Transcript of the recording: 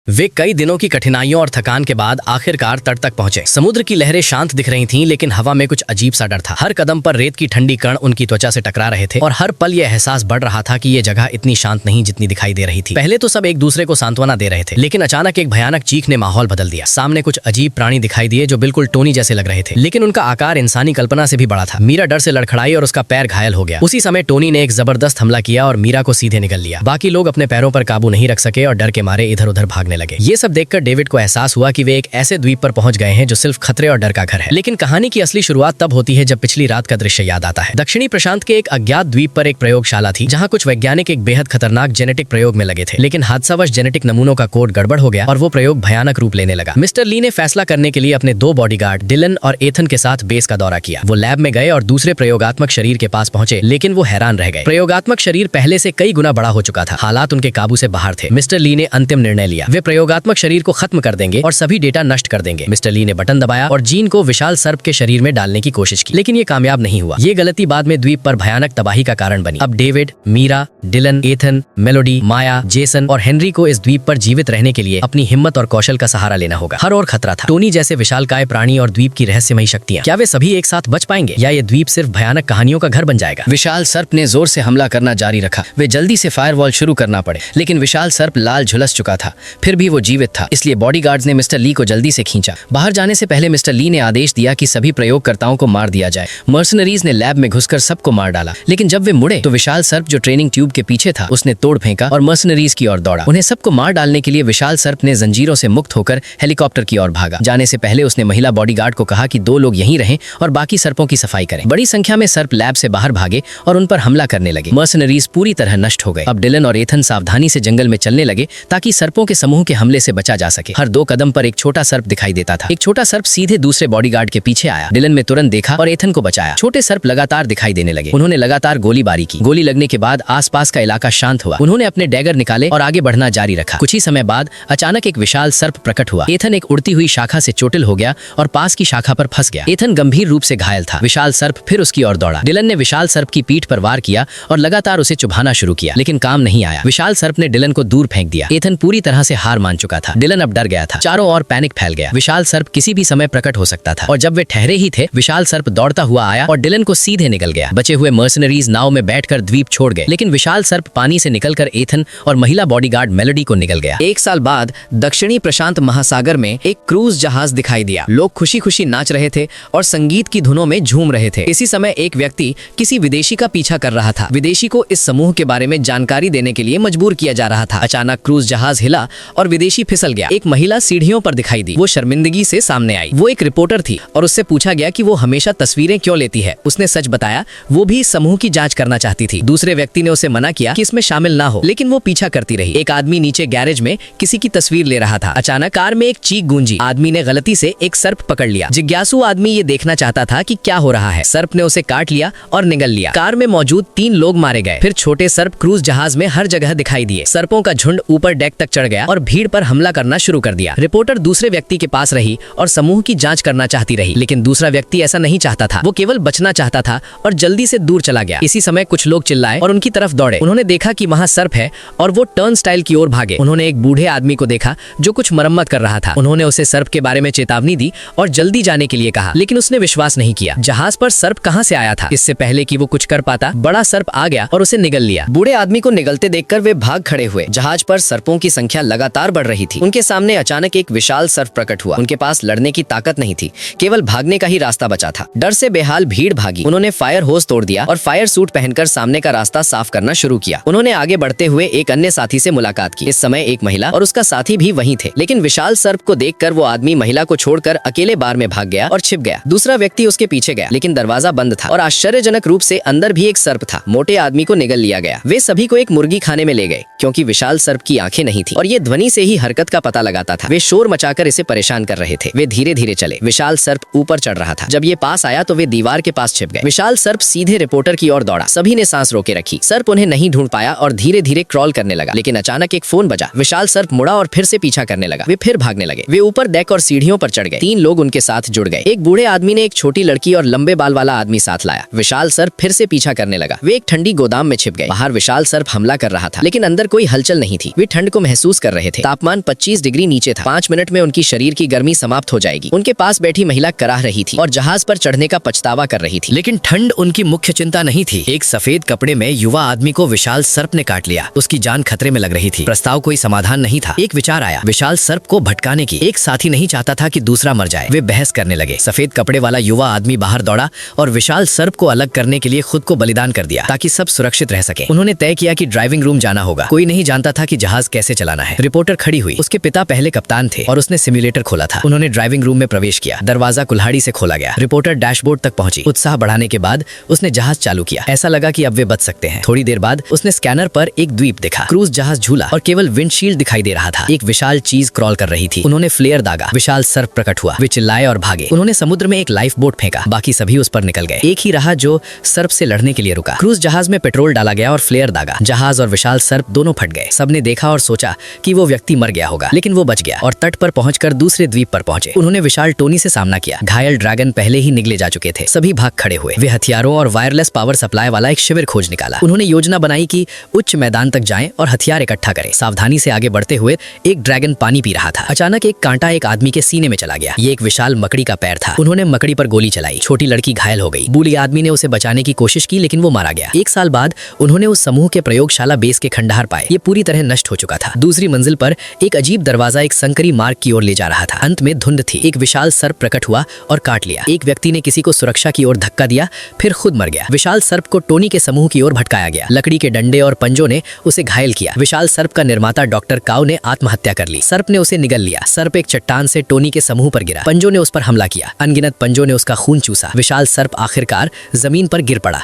वे कई दिनों की कठिनाइयों और थकान के बाद आखिरकार तट तक पहुंचे। समुद्र की लहरें शांत दिख रही थीं, लेकिन हवा में कुछ अजीब सा डर था। हर कदम पर रेत की ठंडी कण उनकी त्वचा से टकरा रहे थे और हर पल यह एहसास बढ़ रहा था कि ये जगह इतनी शांत नहीं जितनी दिखाई दे रही थी। पहले तो सब एक दूसरे को सांत्वना दे रहे थे, लेकिन अचानक एक भयानक चीख ने माहौल बदल दिया। सामने कुछ अजीब प्राणी दिखाई दिए जो बिल्कुल टोनी जैसे लग रहे थे, लेकिन उनका आकार इंसानी कल्पना से भी बड़ा था। मीरा डर से लड़खड़ाई और उसका पैर घायल हो गया। उसी समय टोनी ने एक जबरदस्त हमला किया और मीरा को सीधे निगल लिया। बाकी लोग अपने पैरों पर काबू नहीं रख सके और डर के मारे इधर उधर भागने लगे। ये सब देखकर डेविड को एहसास हुआ कि वे एक ऐसे द्वीप पर पहुंच गए हैं जो सिर्फ खतरे और डर का घर है। लेकिन कहानी की असली शुरुआत तब होती है जब पिछली रात का दृश्य याद आता है। दक्षिणी प्रशांत के एक अज्ञात द्वीप पर एक प्रयोगशाला थी, जहां कुछ वैज्ञानिक एक बेहद खतरनाक जेनेटिक प्रयोग में लगे थे। लेकिन हादसावश जेनेटिक नमूनों का कोड गड़बड़ हो गया और वो प्रयोग भयानक रूप लेने लगा। मिस्टर ली ने फैसला करने के लिए अपने 2 बॉडीगार्ड डिलन और एथन के साथ बेस का दौरा किया। वो लैब में गए और दूसरे प्रयोगात्मक शरीर के पास पहुंचे, लेकिन वो हैरान रह गए। प्रयोगात्मक शरीर पहले से कई गुना बड़ा हो चुका था। हालात उनके काबू से बाहर थे। मिस्टर ली ने अंतिम निर्णय लिया। वे प्रयोगात्मक शरीर को खत्म कर देंगे और सभी डेटा नष्ट कर देंगे। मिस्टर ली ने बटन दबाया और जीन को विशाल सर्प के शरीर में डालने की कोशिश की, लेकिन ये कामयाब नहीं हुआ। ये गलती बाद में द्वीप पर भयानक तबाही का कारण बनी। अब David, Mira, Dylan, Ethan, Melody, Maya, Jason और हेनरी को इस द्वीप पर जीवित रहने के लिए अपनी हिम्मत और कौशल का सहारा लेना होगा। हर ओर खतरा था। टोनी जैसे विशालकाय प्राणी और द्वीप की रहस्यमयी शक्तियां, क्या वे सभी एक साथ बच पाएंगे या ये द्वीप सिर्फ भयानक कहानियों का घर बन जाएगा? विशाल सर्प ने जोर से हमला करना जारी रखा। वे जल्दी से फायरवॉल शुरू करना पड़े, लेकिन विशाल सर्प लाल झुलस चुका था। फिर भी वो जीवित था, इसलिए बॉडीगार्ड्स ने मिस्टर ली को जल्दी से खींचा। बाहर जाने से पहले मिस्टर ली ने आदेश दिया कि सभी प्रयोगकर्ताओं को मार दिया जाए। मर्सनरीज ने लैब में घुसकर सबको मार डाला, लेकिन जब वे मुड़े तो विशाल सर्प जो ट्रेनिंग ट्यूब के पीछे था उसने तोड़ फेंका और मर्सनरीज की ओर दौड़ा। उन्हें सबको मार डालने के लिए विशाल सर्प ने जंजीरों से मुक्त होकर हेलीकॉप्टर की ओर भागा। जाने से पहले उसने महिला बॉडीगार्ड को कहा कि 2 लोग यहीं रहें और बाकी सर्पों की सफाई करें। बड़ी संख्या में सर्प लैब से बाहर भागे और उन पर हमला करने लगे। मर्सनरीज पूरी तरह नष्ट हो गए। अब डिलन और एथन सावधानी से जंगल में चलने लगे ताकि सर्पों के समूह के हमले से बचा जा सके। हर 2 कदम पर एक छोटा सर्प दिखाई देता था। एक छोटा सर्प सीधे दूसरे बॉडीगार्ड के पीछे आया। डिलन ने तुरंत देखा और एथन को बचाया। छोटे सर्प लगातार दिखाई देने लगे। उन्होंने लगातार गोलीबारी की। गोली लगने के बाद आसपास का इलाका शांत हुआ। उन्होंने अपने डैगर निकाले और आगे बढ़ना जारी रखा। कुछ ही समय बाद अचानक एक विशाल सर्प प्रकट हुआ। एथन एक उड़ती हुई शाखा से चोटिल हो गया और पास की शाखा पर फंस गया। एथन गंभीर रूप से घायल था। विशाल सर्प फिर उसकी ओर दौड़ा। डिलन ने विशाल सर्प की पीठ पर वार किया और लगातार उसे चुभाना शुरू किया, लेकिन काम नहीं आया। विशाल सर्प ने डिलन को दूर फेंक दिया। एथन पूरी तरह से हार मान चुका था। डिलन अब डर गया था। चारों ओर पैनिक फैल गया। विशाल सर्प किसी भी समय प्रकट हो सकता था और जब वे ठहरे ही थे, विशाल सर्प दौड़ता हुआ आया और डिलन को सीधे निगल गया। बचे हुए मर्सनरीज नाव में बैठकर द्वीप छोड़ गए, लेकिन विशाल सर्प पानी से निकलकर एथन और महिला बॉडीगार्ड मेलोडी को निगल गया। 1 साल बाद दक्षिणी प्रशांत महासागर में एक क्रूज जहाज दिखाई दिया। लोग खुशी खुशी नाच रहे थे और संगीत की धुनों में झूम रहे थे। इसी समय एक व्यक्ति किसी विदेशी का पीछा कर रहा था। विदेशी को इस समूह के बारे में जानकारी देने के लिए मजबूर किया जा रहा था। अचानक क्रूज जहाज हिला और विदेशी फिसल गया। एक महिला सीढ़ियों पर दिखाई दी। वो शर्मिंदगी से सामने आई। वो एक रिपोर्टर थी और उससे पूछा गया कि वो हमेशा तस्वीरें क्यों लेती है। उसने सच बताया, वो भी इस समूह की जांच करना चाहती थी। दूसरे व्यक्ति ने उसे मना किया कि इसमें शामिल ना हो, लेकिन वो पीछा करती रही। एक आदमी नीचे गैरेज में किसी की तस्वीर ले रहा था। अचानक कार में एक चीख गूंजी। आदमी ने गलती से एक सर्प पकड़ लिया। जिज्ञासु आदमी ये देखना चाहता था कि क्या हो रहा है। सर्प ने उसे काट लिया और निगल लिया। कार में मौजूद 3 लोग मारे गए। फिर छोटे सर्प क्रूज जहाज में हर जगह दिखाई दिए। सर्पों का झुंड ऊपर डेक तक चढ़ गया और भीड़ पर हमला करना शुरू कर दिया। रिपोर्टर दूसरे व्यक्ति के पास रही और समूह की जांच करना चाहती रही, लेकिन दूसरा व्यक्ति ऐसा नहीं चाहता था। वो केवल बचना चाहता था और जल्दी से दूर चला गया। इसी समय कुछ लोग चिल्लाए और उनकी तरफ दौड़े। उन्होंने देखा कि वहाँ सर्प है और वो टर्न स्टाइल की ओर भागे। उन्होंने एक बूढ़े आदमी को देखा जो कुछ मरम्मत कर रहा था। उन्होंने उसे सर्प के बारे में चेतावनी दी और जल्दी जाने के लिए कहा, लेकिन उसने विश्वास नहीं किया। जहाज पर सर्प कहाँ से आया था? इससे पहले कि वो कुछ कर पाता, बड़ा सर्प आ गया और उसे निगल लिया। बूढ़े आदमी को निगलते देखकर वे भाग खड़े हुए। जहाज पर सर्पों की संख्या लगातार बढ़ रही थी। उनके सामने अचानक एक विशाल सर्प प्रकट हुआ। उनके पास लड़ने की ताकत नहीं थी, केवल भागने का ही रास्ता बचा था। डर से बेहाल भीड़ भागी। उन्होंने फायर होस तोड़ दिया और फायर सूट पहनकर सामने का रास्ता साफ करना शुरू किया। उन्होंने आगे बढ़ते हुए एक अन्य साथी से मुलाकात की। इस समय एक महिला और उसका साथी भी वहीं थे, लेकिन विशाल सर्प को देखकर वो आदमी महिला को छोड़कर अकेले बार में भाग गया और छिप गया। दूसरा व्यक्ति उसके पीछे गया, लेकिन दरवाजा बंद था और आश्चर्यजनक रूप से अंदर भी एक सर्प था। मोटे आदमी को निगल लिया गया। वे सभी को एक मुर्गी खाने में ले गए, क्योंकि विशाल सर्प की आंखें नहीं थी और ये ध्वनि से ही हरकत का पता लगाता था। वे शोर मचाकर इसे परेशान कर रहे थे। वे धीरे धीरे चले। विशाल सर्प ऊपर चढ़ रहा था। जब ये पास आया तो वे दीवार के पास छिप गए। विशाल सर्प सीधे रिपोर्टर की ओर दौड़ा। सभी ने सांस रोके रखी। सर्प उन्हें नहीं ढूंढ पाया और धीरे धीरे क्रॉल करने लगा, लेकिन अचानक एक फोन बजा। विशाल सर्प मुड़ा और फिर से पीछा करने लगा। वे फिर भागने लगे। वे ऊपर डेक और सीढ़ियों पर चढ़ गए। 3 लोग उनके साथ जुड़ गए। एक बूढ़े आदमी ने एक छोटी लड़की और लंबे बाल वाला आदमी साथ लाया। विशाल सर्प फिर से पीछा करने लगा। वे एक ठंडी गोदाम में छिप गए। बाहर विशाल सर्प हमला कर रहा था, लेकिन अंदर कोई हलचल नहीं थी। वे ठंड को महसूस कर रहे थे। थे। तापमान 25 डिग्री नीचे था। 5 मिनट में उनकी शरीर की गर्मी समाप्त हो जाएगी। उनके पास बैठी महिला कराह रही थी और जहाज पर चढ़ने का पछतावा कर रही थी। लेकिन ठंड उनकी मुख्य चिंता नहीं थी। एक सफेद कपड़े में युवा आदमी को विशाल सर्प ने काट लिया। उसकी जान खतरे में लग रही थी। प्रस्ताव कोई समाधान नहीं था। एक विचार आया, विशाल सर्प को भटकाने की। एक साथी नहीं चाहता था कि दूसरा मर जाए। वे बहस करने लगे। सफेद कपड़े वाला युवा आदमी बाहर दौड़ा और विशाल सर्प को अलग करने के लिए खुद को बलिदान कर दिया ताकि सब सुरक्षित रह सके। उन्होंने तय किया कि ड्राइविंग रूम जाना होगा। कोई नहीं जानता था कि जहाज कैसे चलाना है। रिपोर्टर खड़ी हुई। उसके पिता पहले कप्तान थे और उसने सिम्युलेटर खोला था। उन्होंने ड्राइविंग रूम में प्रवेश किया। दरवाजा कुल्हाड़ी से खोला गया। रिपोर्टर डैशबोर्ड तक पहुंची। उत्साह बढ़ाने के बाद उसने जहाज चालू किया। ऐसा लगा कि अब वे बच सकते हैं। थोड़ी देर बाद उसने स्कैनर पर एक द्वीप देखा। क्रूज जहाज झूला और केवल विंडशील्ड दिखाई दे रहा था। एक विशाल चीज क्रॉल कर रही थी। उन्होंने फ्लेयर दागा। विशाल सर्प प्रकट हुआ। वे चिल्लाए और भागे। उन्होंने समुद्र में एक लाइफ बोट फेंका। बाकी सभी उस पर निकल गए। एक ही रहा जो सर्प से लड़ने के लिए रुका। क्रूज जहाज में पेट्रोल डाला गया और फ्लेयर दागा। जहाज और विशाल सर्प दोनों फट गए। सबने देखा और सोचा कि वो व्यक्ति मर गया होगा, लेकिन वो बच गया और तट पर पहुंचकर दूसरे द्वीप पर पहुंचे। उन्होंने विशाल टोनी से सामना किया। घायल ड्रैगन पहले ही निगले जा चुके थे। सभी भाग खड़े हुए। वे हथियारों और वायरलेस पावर सप्लाई वाला एक शिविर खोज निकाला। उन्होंने योजना बनाई कि उच्च मैदान तक जाएं और हथियार इकट्ठा करें। सावधानी से आगे बढ़ते हुए एक ड्रैगन पानी पी रहा था। अचानक एक कांटा एक आदमी के सीने में चला गया। ये एक विशाल मकड़ी का पैर था। उन्होंने मकड़ी पर गोली चलाई। छोटी लड़की घायल हो गई। बूढ़ी आदमी ने उसे बचाने की कोशिश की, लेकिन वो मारा गया। 1 साल बाद उन्होंने उस समूह के प्रयोगशाला बेस के खंडहर पाए। ये पूरी तरह नष्ट हो चुका था। दूसरी मंजिल पर एक अजीब दरवाजा एक संकरी मार्ग की ओर ले जा रहा था। अंत में धुंध थी। एक विशाल सर्प प्रकट हुआ और काट लिया। एक व्यक्ति ने किसी को सुरक्षा की ओर धक्का दिया, फिर खुद मर गया। विशाल सर्प को टोनी के समूह की ओर भटकाया गया। लकड़ी के डंडे और पंजों ने उसे घायल किया। विशाल सर्प का निर्माता डॉक्टर काउ ने आत्महत्या कर ली। सर्प ने उसे निगल लिया। सर्प एक चट्टान से टोनी के समूह पर गिरा। पंजों ने उस पर हमला किया। अनगिनत पंजों ने उसका खून चूसा। विशाल सर्प आखिरकार जमीन पर गिर पड़ा।